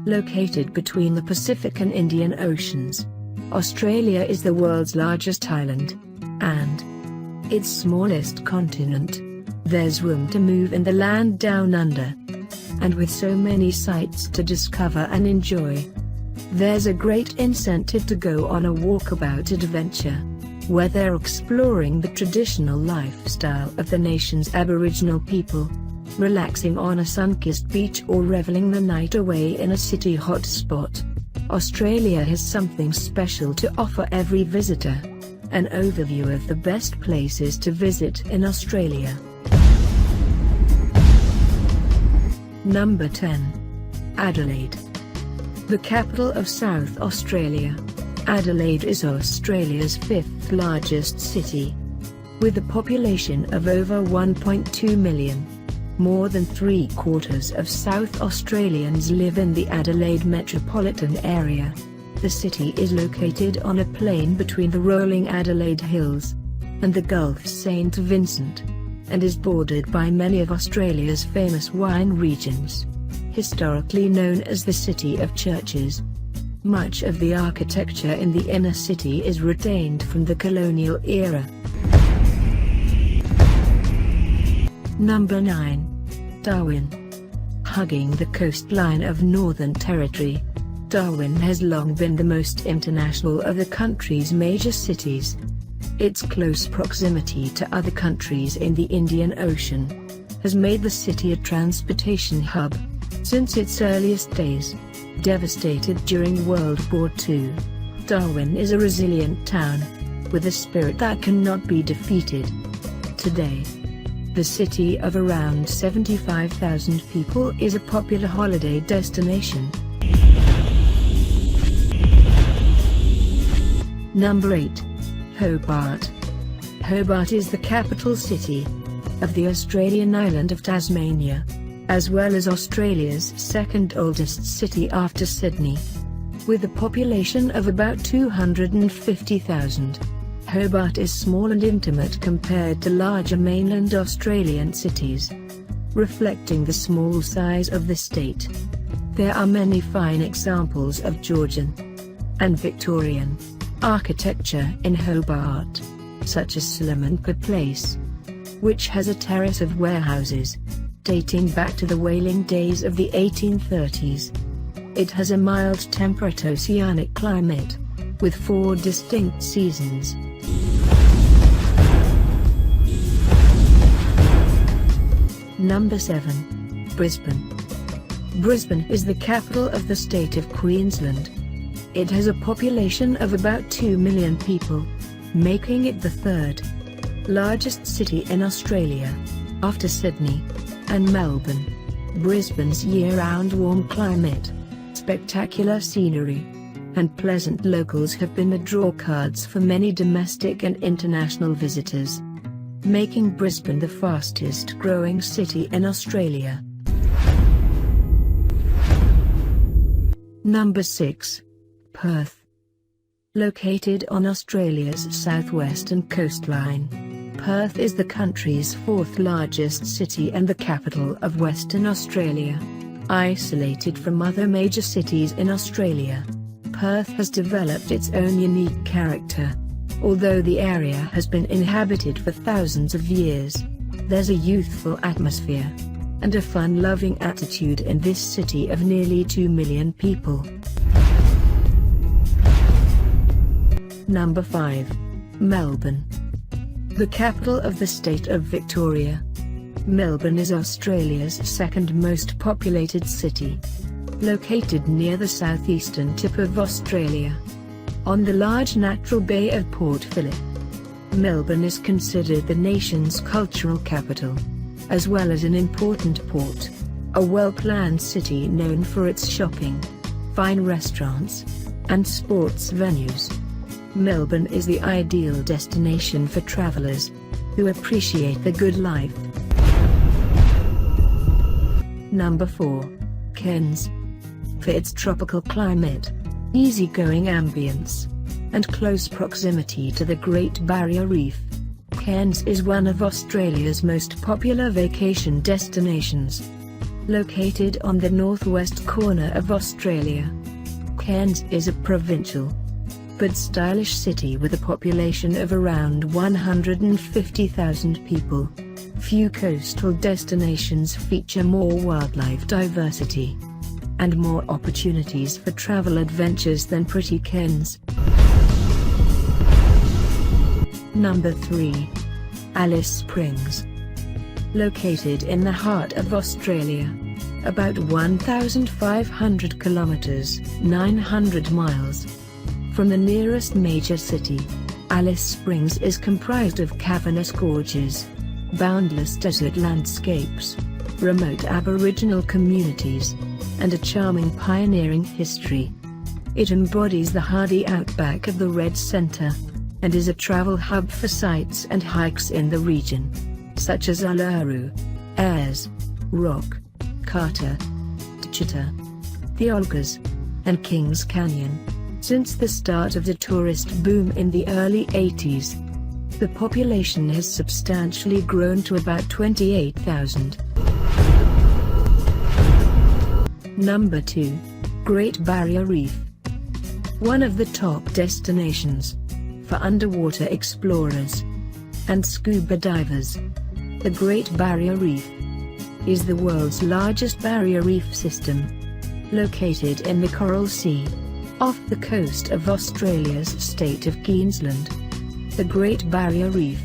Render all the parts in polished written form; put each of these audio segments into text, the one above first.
Located between the Pacific and Indian Oceans, Australia is the world's largest island, and its smallest continent. There's room to move in the land down under. And with so many sights to discover and enjoy, there's a great incentive to go on a walkabout adventure, where they're exploring the traditional lifestyle of the nation's Aboriginal people, relaxing on a sun-kissed beach or reveling the night away in a city hotspot. Australia has something special to offer every visitor. An overview of the best places to visit in Australia. Number 10. Adelaide. The capital of South Australia, Adelaide is Australia's fifth largest city. With a population of over 1.2 million, more than 3/4 of South Australians live in the Adelaide metropolitan area. The city is located on a plain between the rolling Adelaide Hills and the Gulf St. Vincent, and is bordered by many of Australia's famous wine regions. Historically known as the City of Churches, much of the architecture in the inner city is retained from the colonial era. Number 9. Darwin. Hugging the coastline of Northern Territory, Darwin has long been the most international of the country's major cities. Its close proximity to other countries in the Indian Ocean has made the city a transportation hub. Since its earliest days, devastated during World War II, Darwin is a resilient town, with a spirit that cannot be defeated. Today, the city of around 75,000 people is a popular holiday destination. Number 8. Hobart. Hobart is the capital city of the Australian island of Tasmania, as well as Australia's second oldest city after Sydney. With a population of about 250,000, Hobart is small and intimate compared to larger mainland Australian cities, reflecting the small size of the state. There are many fine examples of Georgian and Victorian architecture in Hobart, such as Salamanca Place, which has a terrace of warehouses dating back to the whaling days of the 1830s. It has a mild temperate oceanic climate, with 4 distinct seasons. Number 7. Brisbane. Brisbane is the capital of the state of Queensland. It has a population of about 2 million people, making it the third largest city in Australia, after Sydney and Melbourne. Brisbane's year-round warm climate, spectacular scenery, and pleasant locals have been the drawcards for many domestic and international visitors, making Brisbane the fastest-growing city in Australia. Number 6. Perth. Located on Australia's southwestern coastline, Perth is the country's 4th largest city and the capital of Western Australia. Isolated from other major cities in Australia, Perth has developed its own unique character. Although the area has been inhabited for thousands of years, there's a youthful atmosphere and a fun-loving attitude in this city of nearly 2 million people. Number 5. Melbourne. The capital of the state of Victoria, Melbourne is Australia's second most populated city. Located near the southeastern tip of Australia, on the large natural bay of Port Phillip, Melbourne is considered the nation's cultural capital, as well as an important port. A well-planned city known for its shopping, fine restaurants, and sports venues. Melbourne is the ideal destination for travelers who appreciate the good life. Number 4. Cairns. For its tropical climate, easygoing ambience, and close proximity to the Great Barrier Reef, Cairns is one of Australia's most popular vacation destinations. Located on the northwest corner of Australia, Cairns is a provincial but stylish city with a population of around 150,000 people. Few coastal destinations feature more wildlife diversity and more opportunities for travel adventures than pretty Cairns. Number 3. Alice Springs. Located in the heart of Australia, about 1,500 kilometers (900 miles) from the nearest major city, Alice Springs is comprised of cavernous gorges, boundless desert landscapes, remote Aboriginal communities, and a charming pioneering history. It embodies the hardy outback of the Red Centre, and is a travel hub for sites and hikes in the region, such as Uluru, Ayers Rock, Carter, Tchita, the Olgas, and Kings Canyon. Since the start of the tourist boom in the early 80s, the population has substantially grown to about 28,000. Number 2. Great Barrier Reef. One of the top destinations for underwater explorers and scuba divers, the Great Barrier Reef is the world's largest barrier reef system. Located in the Coral Sea, off the coast of Australia's state of Queensland, the Great Barrier Reef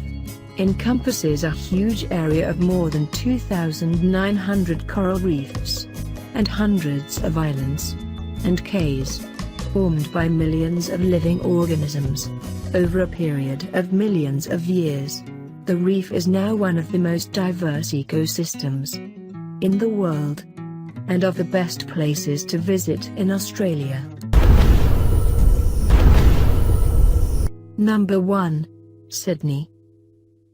encompasses a huge area of more than 2,900 coral reefs and hundreds of islands and cays, formed by millions of living organisms over a period of millions of years. The reef is now one of the most diverse ecosystems in the world, and of the best places to visit in Australia. Number 1. Sydney.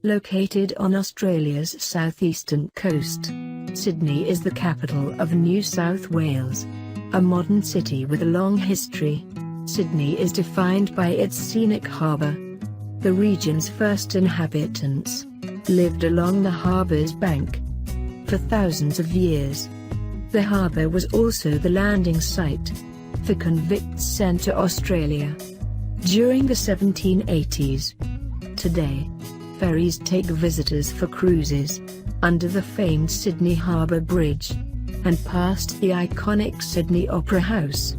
Located on Australia's southeastern coast, Sydney is the capital of New South Wales, a modern city with a long history. Sydney is defined by its scenic harbour. The region's first inhabitants lived along the harbour's bank for thousands of years. The harbour was also the landing site for convicts sent to Australia during the 1780s. Today, ferries take visitors for cruises under the famed Sydney Harbour Bridge and past the iconic Sydney Opera House.